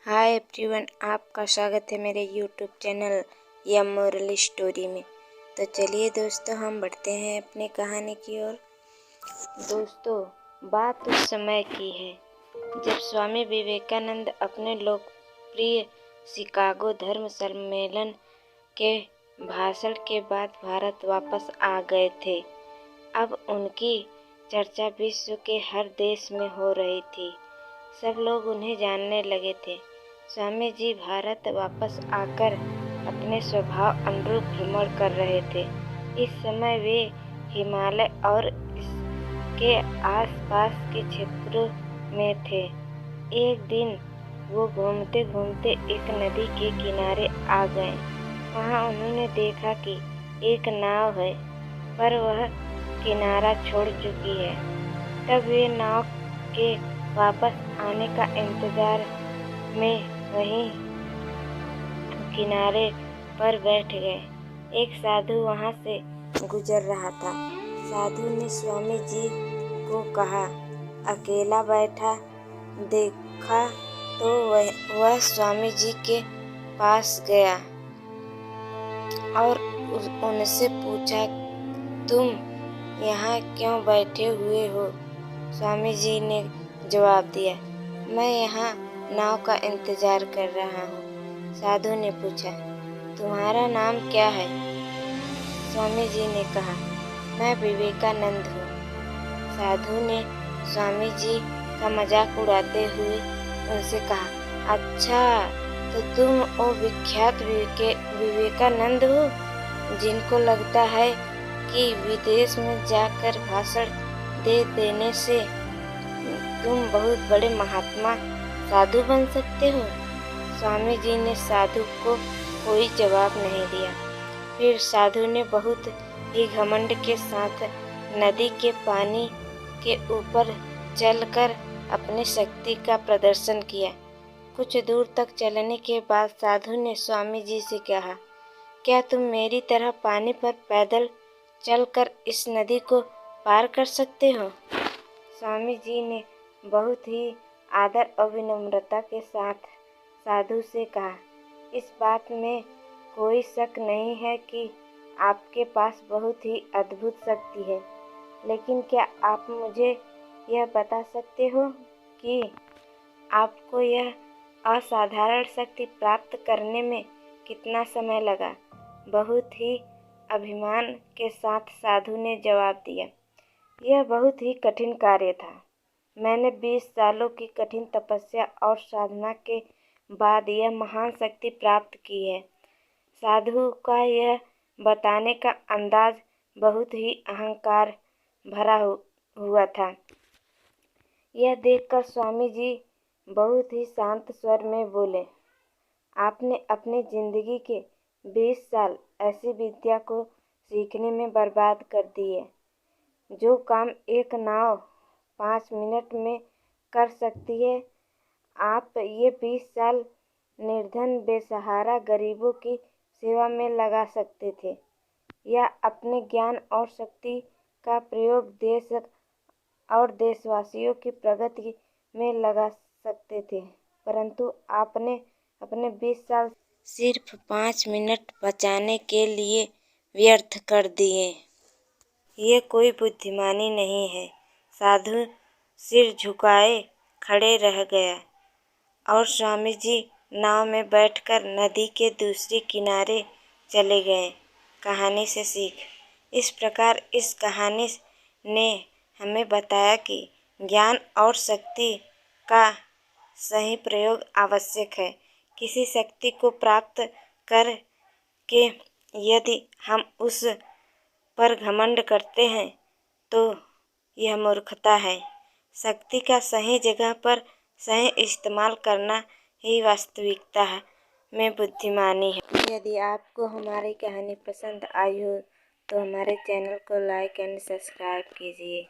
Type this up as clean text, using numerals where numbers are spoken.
Hi everyone, आपका स्वागत है मेरे यूट्यूब चैनल या मोरल स्टोरी में। तो चलिए दोस्तों, हम बढ़ते हैं अपनी कहानी की ओर। दोस्तों, बात उस समय की है जब स्वामी विवेकानंद अपने लोकप्रिय शिकागो धर्म सम्मेलन के भाषण के बाद भारत वापस आ गए थे। अब उनकी चर्चा विश्व के हर देश में हो रही थी। सब लोग उन्हें जानने लगे थे। स्वामी जी भारत वापस आकर अपने स्वभाव अनुरूप भ्रमण कर रहे थे। इस समय वे हिमालय और इसके आसपास के क्षेत्रों में थे। एक दिन वो घूमते घूमते एक नदी के किनारे आ गए। वहाँ उन्होंने देखा कि एक नाव है, पर वह किनारा छोड़ चुकी है। तब वे नाव के वापस आने का इंतजार में वहीं किनारे पर बैठ गए। एक साधु वहां से गुजर रहा था। साधु ने स्वामी जी को कहा, अकेला बैठा देखा तो वह स्वामी जी के पास गया और उनसे पूछा, तुम यहाँ क्यों बैठे हुए हो? स्वामी जी ने जवाब दिया, मैं यहाँ नाव का इंतजार कर रहा हूँ। साधु ने पूछा, तुम्हारा नाम क्या है? स्वामी जी ने कहा, मैं विवेकानंद हूँ। साधु ने स्वामी जी का मजाक उड़ाते हुए उनसे कहा, अच्छा, तो तुम वो विख्यात विवेकानंद हो जिनको लगता है कि विदेश में जाकर भाषण दे देने से तुम बहुत बड़े महात्मा साधु बन सकते हो। स्वामी जी ने साधु को कोई जवाब नहीं दिया। फिर साधु ने बहुत ही घमंड के साथ नदी के पानी के ऊपर चलकर अपनी शक्ति का प्रदर्शन किया। कुछ दूर तक चलने के बाद साधु ने स्वामी जी से कहा, क्या तुम मेरी तरह पानी पर पैदल चलकर इस नदी को पार कर सकते हो? स्वामी जी ने बहुत ही आदर और विनम्रता के साथ साधु से कहा, इस बात में कोई शक नहीं है कि आपके पास बहुत ही अद्भुत शक्ति है, लेकिन क्या आप मुझे यह बता सकते हो कि आपको यह असाधारण शक्ति प्राप्त करने में कितना समय लगा? बहुत ही अभिमान के साथ साधु ने जवाब दिया, यह बहुत ही कठिन कार्य था। मैंने 20 सालों की कठिन तपस्या और साधना के बाद यह महान शक्ति प्राप्त की है। साधु का यह बताने का अंदाज बहुत ही अहंकार भरा हुआ था। यह देखकर स्वामी जी बहुत ही शांत स्वर में बोले, आपने अपनी जिंदगी के 20 साल ऐसी विद्या को सीखने में बर्बाद कर दिए। जो काम एक नाव 5 मिनट में कर सकती है, आप ये 20 साल निर्धन बेसहारा गरीबों की सेवा में लगा सकते थे, या अपने ज्ञान और शक्ति का प्रयोग देश और देशवासियों की प्रगति में लगा सकते थे, परंतु आपने अपने 20 साल सिर्फ 5 मिनट बचाने के लिए व्यर्थ कर दिए। ये कोई बुद्धिमानी नहीं है। साधु सिर झुकाए खड़े रह गया और स्वामी जी नाव में बैठकर नदी के दूसरे किनारे चले गए। कहानी से सीख। इस प्रकार इस कहानी ने हमें बताया कि ज्ञान और शक्ति का सही प्रयोग आवश्यक है। किसी शक्ति को प्राप्त कर के यदि हम उस पर घमंड करते हैं तो यह मूर्खता है। शक्ति का सही जगह पर सही इस्तेमाल करना ही वास्तविकता में बुद्धिमानी है। यदि आपको हमारी कहानी पसंद आई हो तो हमारे चैनल को लाइक एंड सब्सक्राइब कीजिए।